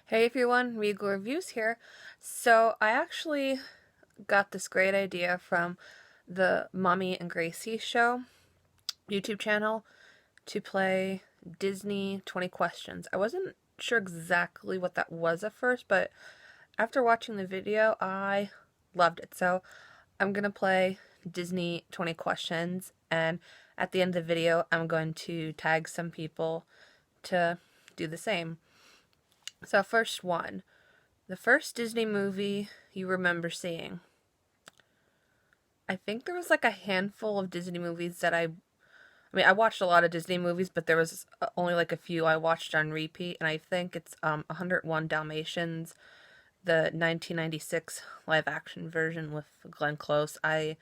Hey everyone, Regal Reviews here. So I actually got this great idea from the Mommy and Gracie show YouTube channel to play Disney 20 questions. I wasn't sure exactly what that was at first, but after watching the video, I loved it. So I'm going to play Disney 20 questions, and at the end of the video, I'm going to tag some people to do the same. So first one. The first Disney movie you remember seeing? I think there was like a handful of Disney movies that I watched a lot of Disney movies, but there was only like a few I watched on repeat, and I think it's 101 Dalmatians, the 1996 live action version with Glenn Close. I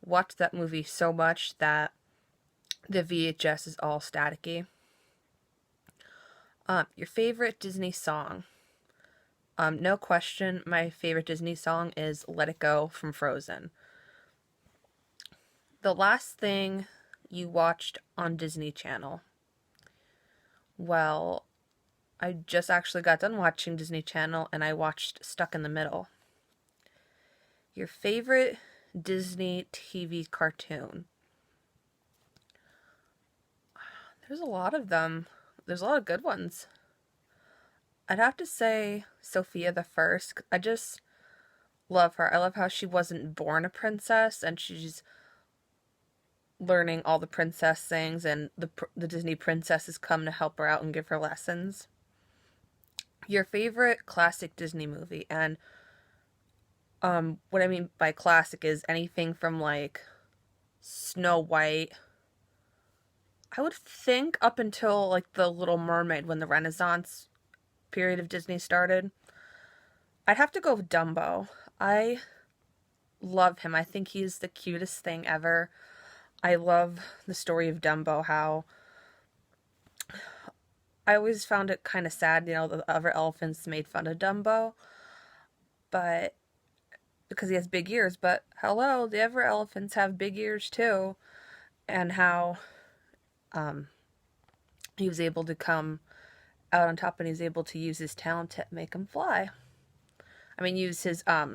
watched that movie so much that the VHS is all staticky. Your favorite Disney song? No question, my favorite Disney song is Let It Go from Frozen. The last thing you watched on Disney Channel? Well, I just actually got done watching Disney Channel and I watched Stuck in the Middle. Your favorite Disney TV cartoon? There's a lot of them. There's a lot of good ones. I'd have to say Sophia the First. I just love her. I love how she wasn't born a princess and she's learning all the princess things, and the Disney princesses come to help her out and give her lessons. Your favorite classic Disney movie? And what I mean by classic is anything from like Snow White, I would think up until like The Little Mermaid, when the Renaissance period of Disney started. I'd have to go with Dumbo. I love him. I think he's the cutest thing ever. I love the story of Dumbo, how I always found it kind of sad, the other elephants made fun of Dumbo, but because he has big ears, but hello, the other elephants have big ears too, and how he was able to come out on top and he's able to use his talent to make him fly. I mean, use his, I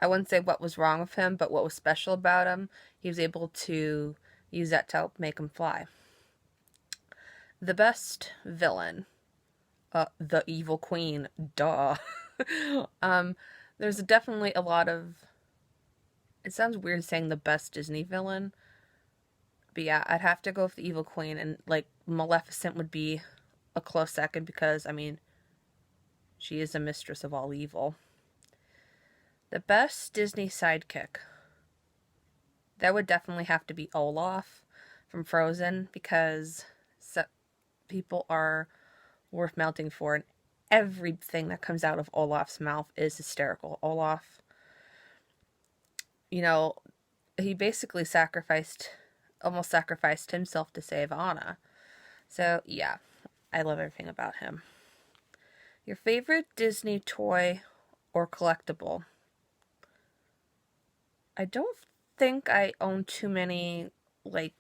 wouldn't say what was wrong with him, but what was special about him, he was able to use that to help make him fly. The best villain? The evil queen, duh. There's definitely a lot of, it sounds weird saying the best Disney villain, but yeah, I'd have to go with the evil queen, and like Maleficent would be a close second because, I mean, she is a mistress of all evil. The best Disney sidekick? That would definitely have to be Olaf from Frozen, because people are worth melting for, and everything that comes out of Olaf's mouth is hysterical. Olaf, he basically almost sacrificed himself to save Anna. So yeah, I love everything about him. Your favorite Disney toy or collectible? I don't think I own too many, like,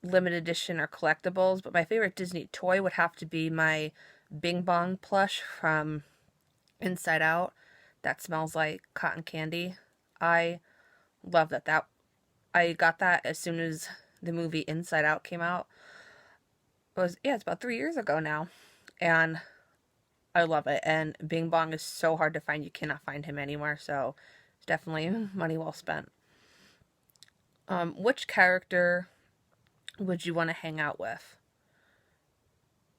limited edition or collectibles, but my favorite Disney toy would have to be my Bing Bong plush from Inside Out that smells like cotton candy. I love that. I got that as soon as the movie Inside Out came out. It's about 3 years ago now, and I love it. And Bing Bong is so hard to find; you cannot find him anywhere. So it's definitely money well spent. Which character would you want to hang out with?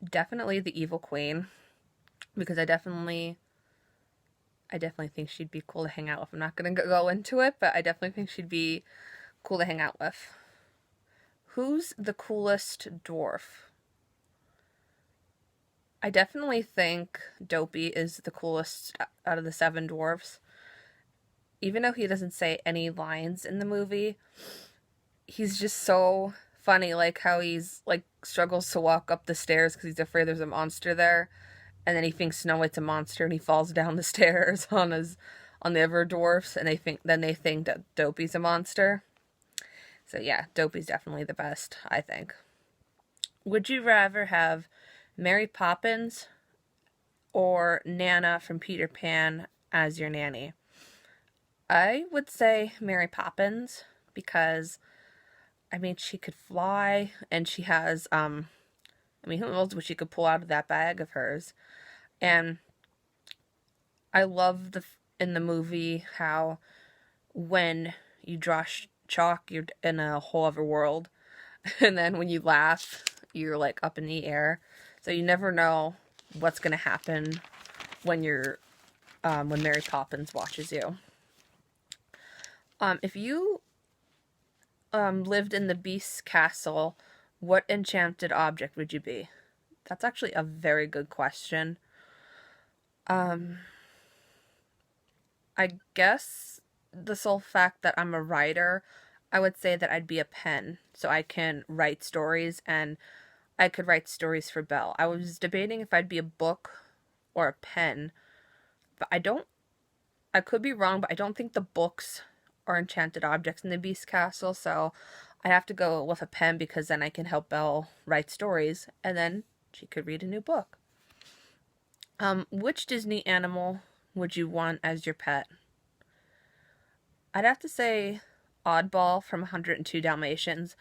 Definitely the evil queen, because I definitely think she'd be cool to hang out with. I'm not going to go into it, but I definitely think she'd be cool to hang out with. Who's the coolest dwarf? I definitely think Dopey is the coolest out of the 7 dwarfs. Even though he doesn't say any lines in the movie, he's just so funny, like how he's like struggles to walk up the stairs because he's afraid there's a monster there, and then he thinks Snow White's a monster and he falls down the stairs on the other dwarfs, and they think that Dopey's a monster. So yeah, Dopey's definitely the best, I think. Would you rather have Mary Poppins or Nana from Peter Pan as your nanny? I would say Mary Poppins because, I mean, she could fly and she has, I mean, who knows what she could pull out of that bag of hers. And I love in the movie how when you draw chalk, you're in a whole other world. And then when you laugh, you're like up in the air. So you never know what's going to happen when when Mary Poppins watches you. If you lived in the Beast's castle, what enchanted object would you be? That's actually a very good question. I guess the sole fact that I'm a writer, I would say that I'd be a pen, so I can write stories, and I could write stories for Belle. I was debating if I'd be a book or a pen, but I could be wrong, but I don't think the books are enchanted objects in the Beast Castle, so I'd have to go with a pen because then I can help Belle write stories, and then she could read a new book. Which Disney animal would you want as your pet? I'd have to say Oddball from 102 Dalmatians.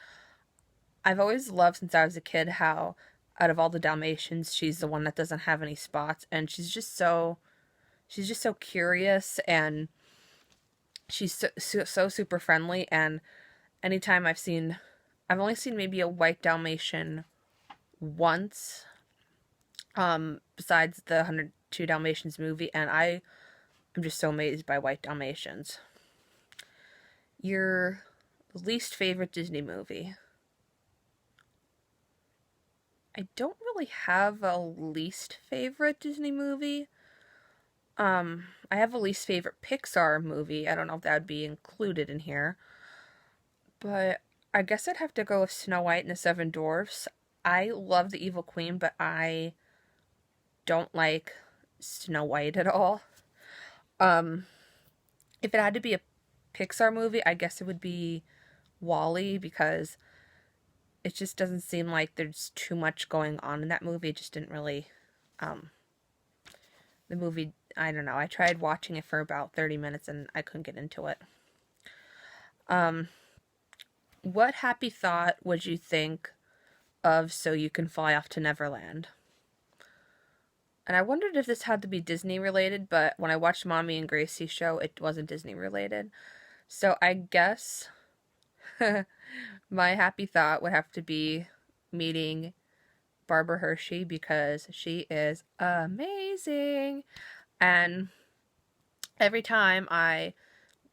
I've always loved since I was a kid how out of all the Dalmatians, she's the one that doesn't have any spots, and she's just so curious, and she's so super friendly. And anytime I've only seen maybe a white Dalmatian once, besides the 102 Dalmatians movie, and I'm just so amazed by white Dalmatians. Your least favorite Disney movie? I don't really have a least favorite Disney movie. I have a least favorite Pixar movie. I don't know if that would be included in here. But I guess I'd have to go with Snow White and the Seven Dwarfs. I love the Evil Queen, but I don't like Snow White at all. If it had to be a Pixar movie, I guess it would be WALL-E, because it just doesn't seem like there's too much going on in that movie. It just didn't really, the movie, I don't know. I tried watching it for about 30 minutes and I couldn't get into it. What happy thought would you think of So You Can Fly Off to Neverland? And I wondered if this had to be Disney related, but when I watched Mommy and Gracie show, it wasn't Disney related. So I guess my happy thought would have to be meeting Barbara Hershey, because she is amazing. And every time I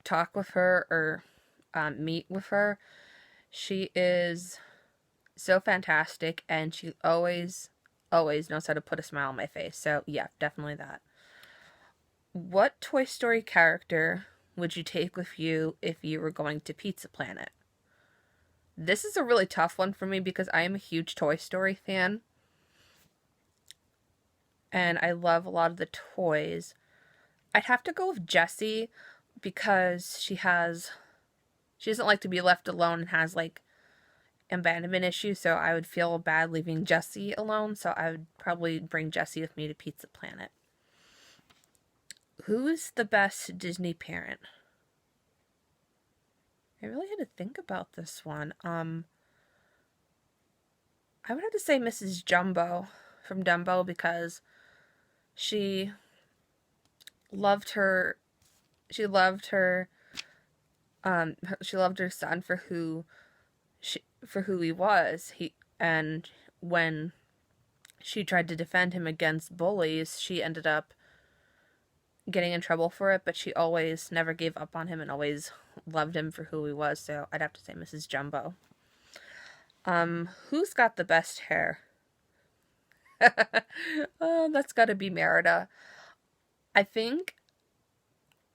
talk with her or meet with her, she is so fantastic, and she always knows how to put a smile on my face. So yeah, definitely that. What Toy Story character would you take with you if you were going to Pizza Planet? This is a really tough one for me because I am a huge Toy Story fan. And I love a lot of the toys. I'd have to go with Jessie because she doesn't like to be left alone and has like abandonment issues, so I would feel bad leaving Jessie alone, so I would probably bring Jessie with me to Pizza Planet. Who's the best Disney parent? I really had to think about this one. I would have to say Mrs. Jumbo from Dumbo, because she loved her son for who he was. And when she tried to defend him against bullies, she ended up getting in trouble for it, but she always never gave up on him and always loved him for who he was. So I'd have to say Mrs. Jumbo. Who's got the best hair? Oh, that's gotta be Merida. I think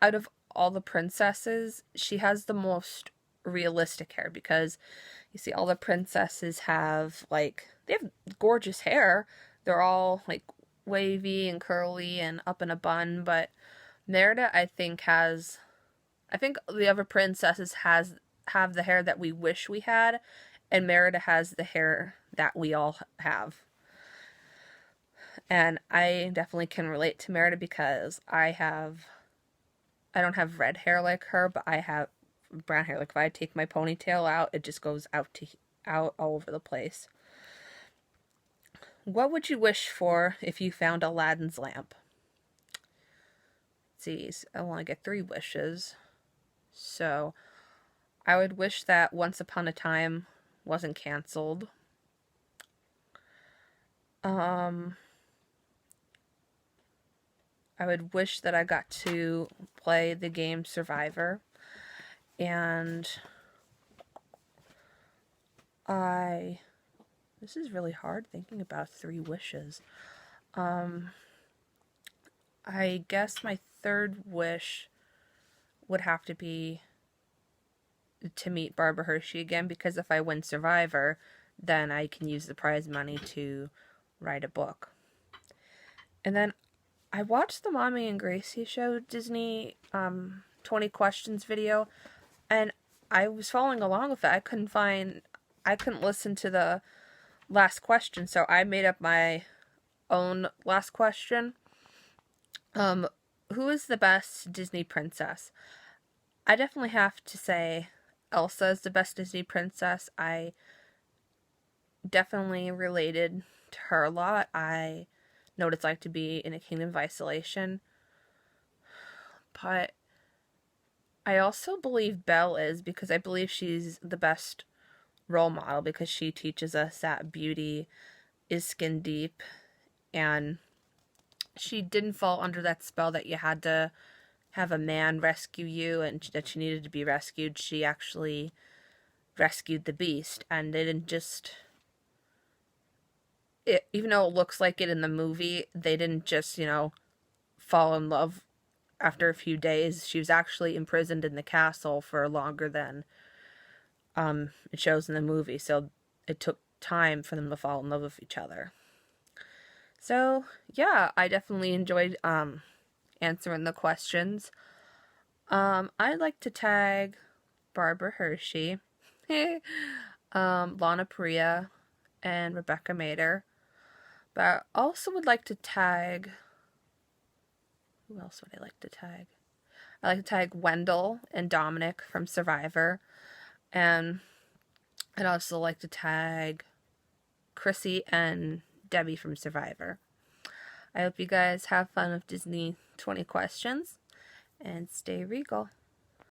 out of all the princesses, she has the most realistic hair, because you see all the princesses they have gorgeous hair. They're all like wavy and curly and up in a bun, but Merida, I think the other princesses have the hair that we wish we had, and Merida has the hair that we all have. And I definitely can relate to Merida because I don't have red hair like her, but I have brown hair. Like if I take my ponytail out, it just goes out all over the place. What would you wish for if you found Aladdin's lamp? Let's see, I only get 3 wishes. So I would wish that Once Upon a Time wasn't canceled. I would wish that I got to play the game Survivor. And this is really hard thinking about 3 wishes. I guess my 3rd wish would have to be to meet Barbara Hershey again, because if I win Survivor, then I can use the prize money to write a book. And then I watched the Mommy and Gracie show, Disney 20 questions video, and I was following along with it. I couldn't listen to the last question, so I made up my own last question. Who is the best Disney princess? I definitely have to say Elsa is the best Disney princess. I definitely related to her a lot. I know what it's like to be in a kingdom of isolation. But I also believe Belle is, because I believe she's the best role model, because she teaches us that beauty is skin deep, and she didn't fall under that spell that you had to have a man rescue you and that she needed to be rescued. She actually rescued the beast, and they didn't just... even though it looks like it in the movie, they didn't just, fall in love after a few days. She was actually imprisoned in the castle for longer than it shows in the movie, so it took time for them to fall in love with each other. So, yeah, I definitely enjoyed answering the questions. I'd like to tag Barbara Hershey, Lana Priya, and Rebecca Mader. But I also would like to tag... Who else would I like to tag? I like to tag Wendell and Dominic from Survivor. And I'd also like to tag Chrissy and Debbie from Survivor. I hope you guys have fun with Disney 20 questions, and stay regal.